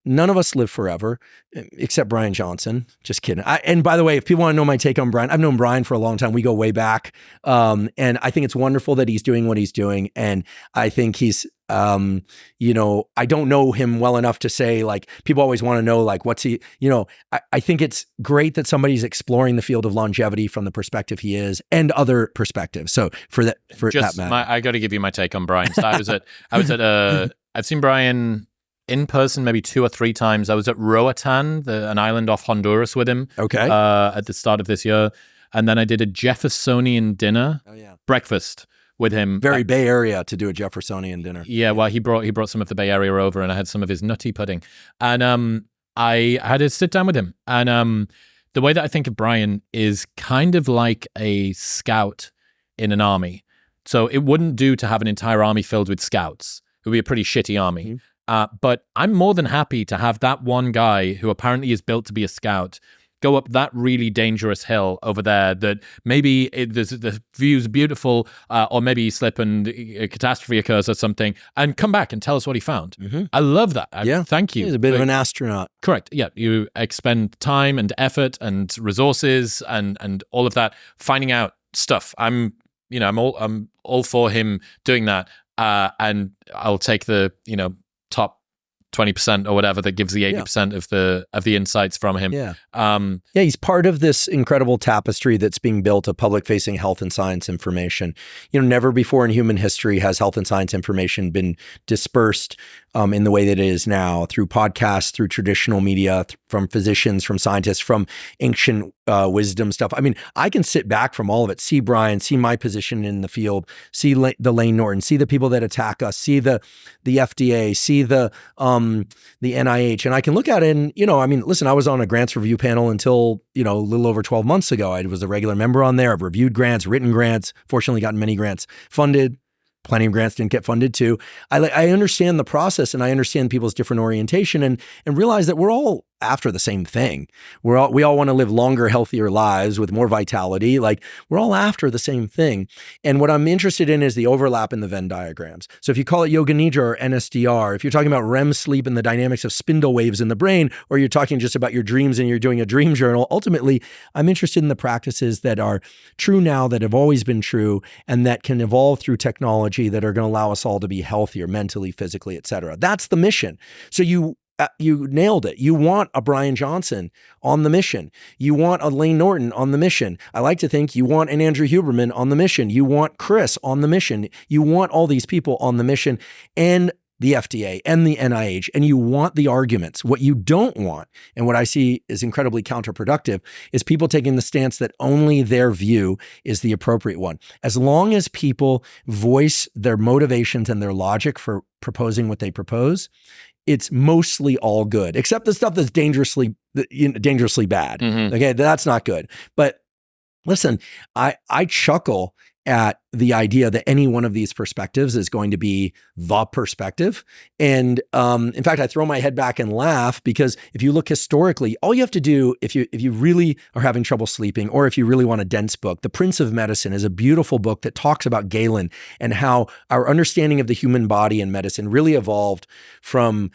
none of us live forever, except Bryan Johnson. Just kidding. And by the way, if people want to know my take on Bryan, I've known Bryan for a long time. We go way back. And I think it's wonderful that he's doing what he's doing. And I think he's, you know, I don't know him well enough to say, like, people always want to know, like, what's he, you know, I think it's great that somebody's exploring the field of longevity from the perspective he is and other perspectives. So for that matter. I got to give you my take on Bryan. So I've seen Bryan in person maybe 2 or 3 times. I was at Roatan, an island off Honduras, with him. Okay. At the start of this year. And then I did a Jeffersonian dinner, breakfast with him. Very Bay Area to do a Jeffersonian dinner. Yeah, well, he brought some of the Bay Area over, and I had some of his nutty pudding. And I had to sit down with him. And the way that I think of Bryan is kind of like a scout in an army. So it wouldn't do to have an entire army filled with scouts. It would be a pretty shitty army. Mm-hmm. But I'm more than happy to have that one guy who apparently is built to be a scout go up that really dangerous hill over there that maybe the view's beautiful, or maybe you slip and a catastrophe occurs or something, and come back and tell us what he found. Mm-hmm. I love that. Thank you. He's a bit of an astronaut. Correct. Yeah. You expend time and effort and resources and all of that, finding out stuff. I'm all for him doing that. And I'll take the, top 20% or whatever that gives the 80% of the insights from him. He's part of this incredible tapestry that's being built of public-facing health and science information. Never before in human history has health and science information been dispersed in the way that it is now, through podcasts, through traditional media, from physicians, from scientists, from ancient wisdom stuff. I mean, I can sit back from all of it, see Bryan, see my position in the field, see the Lane Norton, see the people that attack us, see the FDA, see the NIH, and I can look at it and, listen, I was on a grants review panel until, a little over 12 months ago. I was a regular member on there. I've reviewed grants, written grants, fortunately gotten many grants funded. Plenty of grants didn't get funded too. I understand the process, and I understand people's different orientation, and realize that we're all after the same thing. We all want to live longer, healthier lives with more vitality. Like, we're all after the same thing. And what I'm interested in is the overlap in the Venn diagrams. So if you call it Yoga Nidra or NSDR, if you're talking about REM sleep and the dynamics of spindle waves in the brain, or you're talking just about your dreams and you're doing a dream journal, ultimately, I'm interested in the practices that are true now, that have always been true, and that can evolve through technology that are going to allow us all to be healthier mentally, physically, et cetera. That's the mission. So you nailed it. You want a Bryan Johnson on the mission. You want a Lane Norton on the mission. I like to think you want an Andrew Huberman on the mission. You want Chris on the mission. You want all these people on the mission, and the FDA and the NIH, and you want the arguments. What you don't want, and what I see is incredibly counterproductive, is people taking the stance that only their view is the appropriate one. As long as people voice their motivations and their logic for proposing what they propose, it's mostly all good, except the stuff that's dangerously bad. Mm-hmm. Okay, that's not good. But listen, I chuckle at the idea that any one of these perspectives is going to be the perspective. And in fact, I throw my head back and laugh, because if you look historically, all you have to do, if you really are having trouble sleeping, or if you really want a dense book, The Prince of Medicine is a beautiful book that talks about Galen and how our understanding of the human body and medicine really evolved from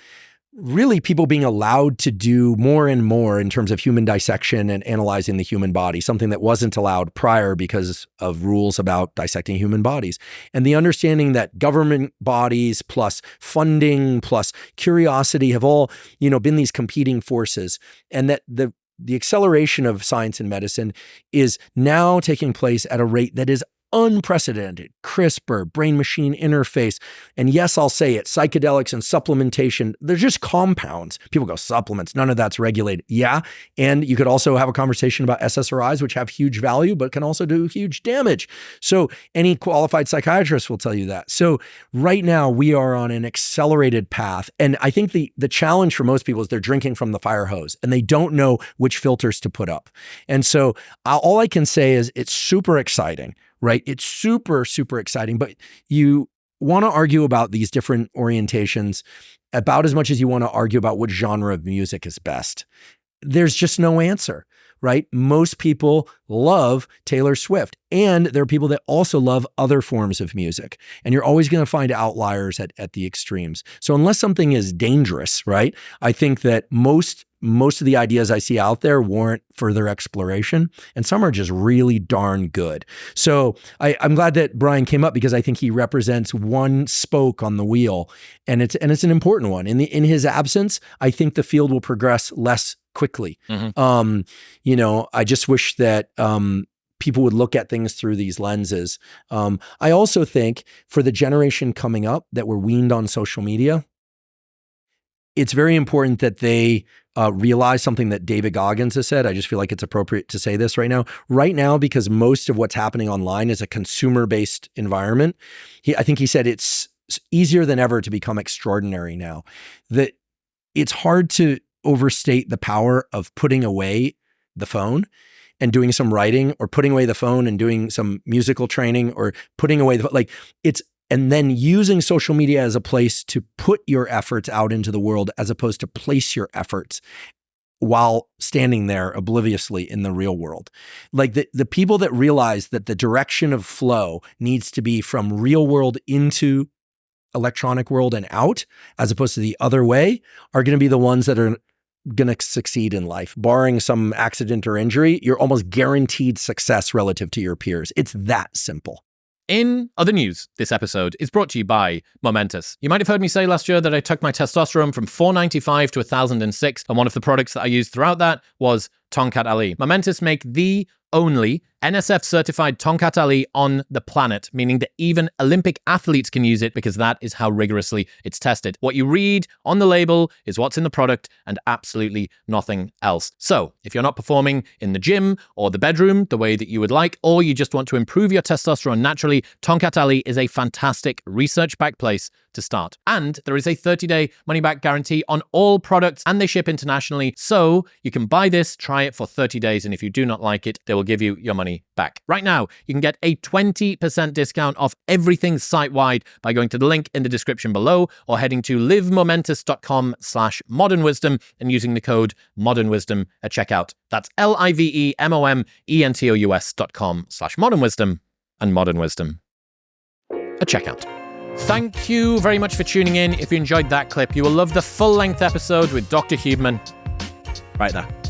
really people being allowed to do more and more in terms of human dissection and analyzing the human body, something that wasn't allowed prior because of rules about dissecting human bodies. And the understanding that government bodies plus funding plus curiosity have all, been these competing forces, and that the acceleration of science and medicine is now taking place at a rate that is unprecedented. CRISPR, brain-machine interface, and yes, I'll say it, psychedelics and supplementation, they're just compounds. People go, supplements, none of that's regulated. Yeah, and you could also have a conversation about SSRIs, which have huge value, but can also do huge damage. So any qualified psychiatrist will tell you that. So right now, we are on an accelerated path, and I think the challenge for most people is they're drinking from the fire hose, and they don't know which filters to put up. And so all I can say is it's super exciting, right? It's super, super exciting, but you want to argue about these different orientations about as much as you want to argue about which genre of music is best. There's just no answer. right? Most people love Taylor Swift, and there are people that also love other forms of music. And you're always going to find outliers at the extremes. So unless something is dangerous, right, I think that most of the ideas I see out there warrant further exploration, and some are just really darn good. So I'm glad that Bryan came up, because I think he represents one spoke on the wheel, and it's an important one. In his absence, I think the field will progress less quickly. I just wish that people would look at things through these lenses. I also think for the generation coming up that were weaned on social media, it's very important that they realize something that David Goggins has said. I just feel like it's appropriate to say this right now. Right now, because most of what's happening online is a consumer-based environment, I think he said it's easier than ever to become extraordinary now. That it's hard to overstate the power of putting away the phone and doing some writing, or putting away the phone and doing some musical training, or putting away and then using social media as a place to put your efforts out into the world, as opposed to place your efforts while standing there obliviously in the real world. Like the people that realize that the direction of flow needs to be from real world into electronic world and out, as opposed to the other way, are going to be the ones that are going to succeed in life. Barring some accident or injury, you're almost guaranteed success relative to your peers. It's that simple. In other news, this episode is brought to you by Momentous. You might have heard me say last year that I took my testosterone from 495 to 1,006, and one of the products that I used throughout that was Tonkat Ali. Momentous make the only NSF-certified Tonkat Ali on the planet, meaning that even Olympic athletes can use it, because that is how rigorously it's tested. What you read on the label is what's in the product, and absolutely nothing else. So, if you're not performing in the gym or the bedroom the way that you would like, or you just want to improve your testosterone naturally, Tonkat Ali is a fantastic research-backed place to start. And there is a 30-day money-back guarantee on all products, and they ship internationally. So you can buy this, try it for 30 days, and if you do not like it, they will give you your money back. Right now, you can get a 20% discount off everything site-wide by going to the link in the description below, or heading to livemomentous.com/modernwisdom and using the code modernwisdom at checkout. That's livemomentous.com/modernwisdom and modern wisdom at checkout. Thank you very much for tuning in. If you enjoyed that clip, you will love the full-length episode with Dr. Huberman right there.